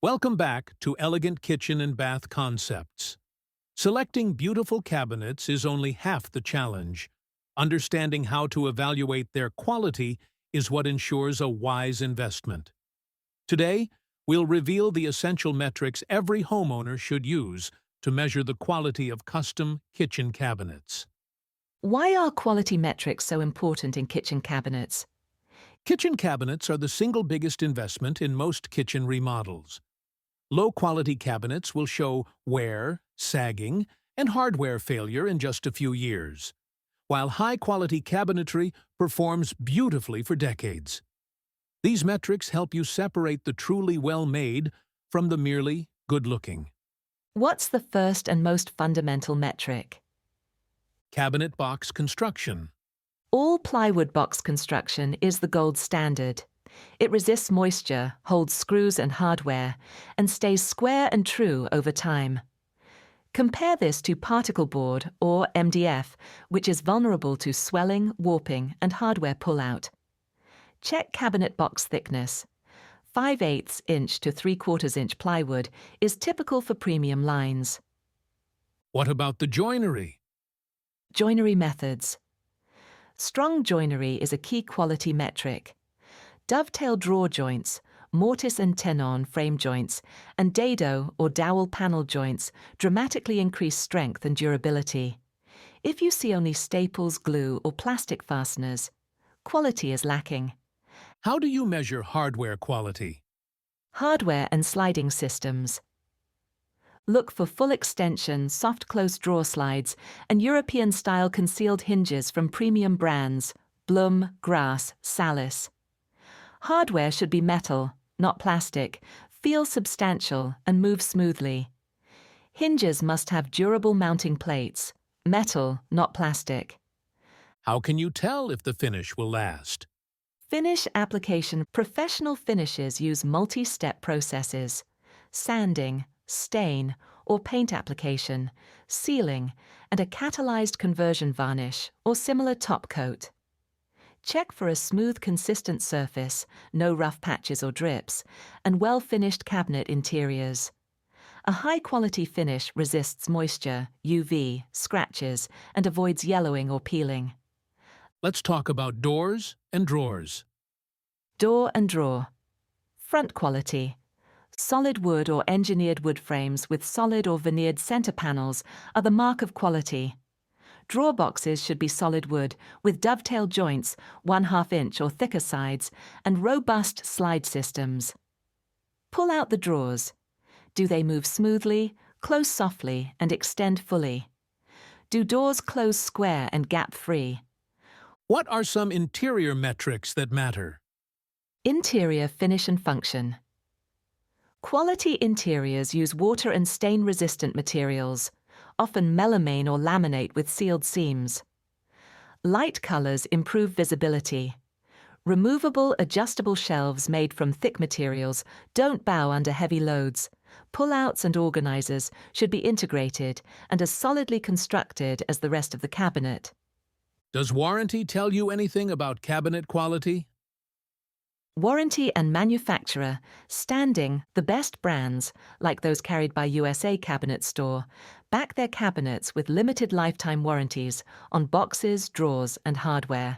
Welcome back to Elegant Kitchen and Bath Concepts. Selecting beautiful cabinets is only half the challenge. Understanding how to evaluate their quality is what ensures a wise investment. Today, we'll reveal the essential metrics every homeowner should use to measure the quality of custom kitchen cabinets. Why are quality metrics so important in kitchen cabinets? Kitchen cabinets are the single biggest investment in most kitchen remodels. Low-quality cabinets will show wear, sagging, and hardware failure in just a few years, while high-quality cabinetry performs beautifully for decades. These metrics help you separate the truly well-made from the merely good-looking. What's the first and most fundamental metric? Cabinet box construction. All-plywood box construction is the gold standard. It resists moisture, holds screws and hardware, and stays square and true over time. Compare this to particle board, or MDF, which is vulnerable to swelling, warping, and hardware pullout. Check cabinet box thickness. 5/8 inch to 3/4 inch plywood is typical for premium lines. What about the joinery? Joinery methods. Strong joinery is a key quality metric. Dovetail drawer joints, mortise-and-tenon frame joints, and dado or dowel panel joints dramatically increase strength and durability. If you see only staples, glue, or plastic fasteners, quality is lacking. How do you measure hardware quality? Hardware and sliding systems. Look for full extension, soft close drawer slides, and European-style concealed hinges from premium brands, Blum, Grass, Salice. Hardware should be metal, not plastic, feel substantial, and move smoothly. Hinges must have durable mounting plates, metal, not plastic. How can you tell if the finish will last? Finish application. Professional finishes use multi-step processes: sanding, stain or paint application, sealing, and a catalyzed conversion varnish or similar top coat. Check for a smooth, consistent surface, no rough patches or drips, and well-finished cabinet interiors. A high-quality finish resists moisture, UV, scratches, and avoids yellowing or peeling. Let's talk about doors and drawers. Door and drawer. Front quality. Solid wood or engineered wood frames with solid or veneered center panels are the mark of quality. Drawer boxes should be solid wood with dovetail joints, 1/2 inch or thicker sides, and robust slide systems. Pull out the drawers. Do they move smoothly, close softly, and extend fully? Do doors close square and gap-free? What are some interior metrics that matter? Interior finish and function. Quality interiors use water and stain-resistant materials, often melamine or laminate with sealed seams. Light colors improve visibility. Removable, adjustable shelves made from thick materials don't bow under heavy loads. Pull-outs and organizers should be integrated and as solidly constructed as the rest of the cabinet. Does warranty tell you anything about cabinet quality? Warranty and manufacturer. Standing, the best brands, like those carried by USA Cabinet Store, back their cabinets with limited lifetime warranties on boxes, drawers, and hardware.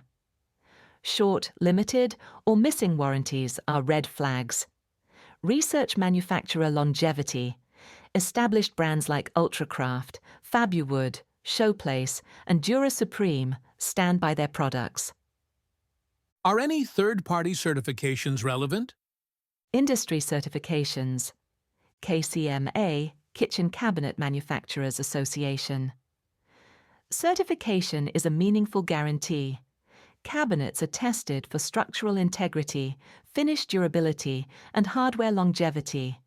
Short, limited, or missing warranties are red flags. Research manufacturer longevity. Established brands like Ultracraft, Fabuwood, Showplace, and Dura Supreme stand by their products. Are any third-party certifications relevant? Industry certifications. KCMA, Kitchen Cabinet Manufacturers Association. Certification is a meaningful guarantee. Cabinets are tested for structural integrity, finish durability, and hardware longevity.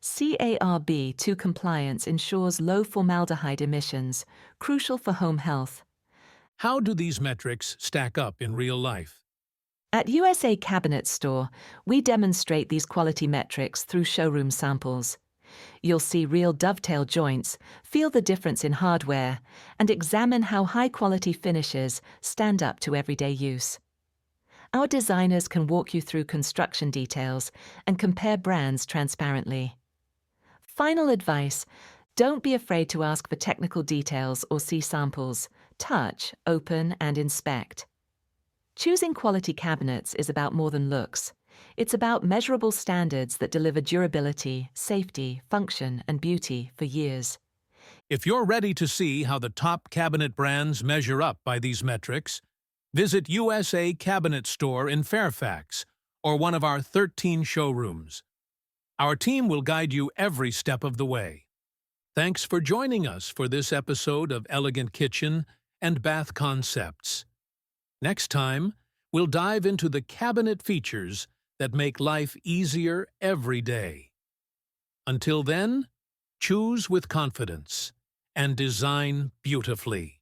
CARB 2 compliance ensures low formaldehyde emissions, crucial for home health. How do these metrics stack up in real life? At USA Cabinet Store, we demonstrate these quality metrics through showroom samples. You'll see real dovetail joints, feel the difference in hardware, and examine how high-quality finishes stand up to everyday use. Our designers can walk you through construction details and compare brands transparently. Final advice: don't be afraid to ask for technical details or see samples. Touch, open, and inspect. Choosing quality cabinets is about more than looks. It's about measurable standards that deliver durability, safety, function, and beauty for years. If you're ready to see how the top cabinet brands measure up by these metrics, visit USA Cabinet Store in Fairfax or one of our 13 showrooms. Our team will guide you every step of the way. Thanks for joining us for this episode of Elegant Kitchen and Bath Concepts. Next time, we'll dive into the cabinet features that make life easier every day. Until then, choose with confidence and design beautifully.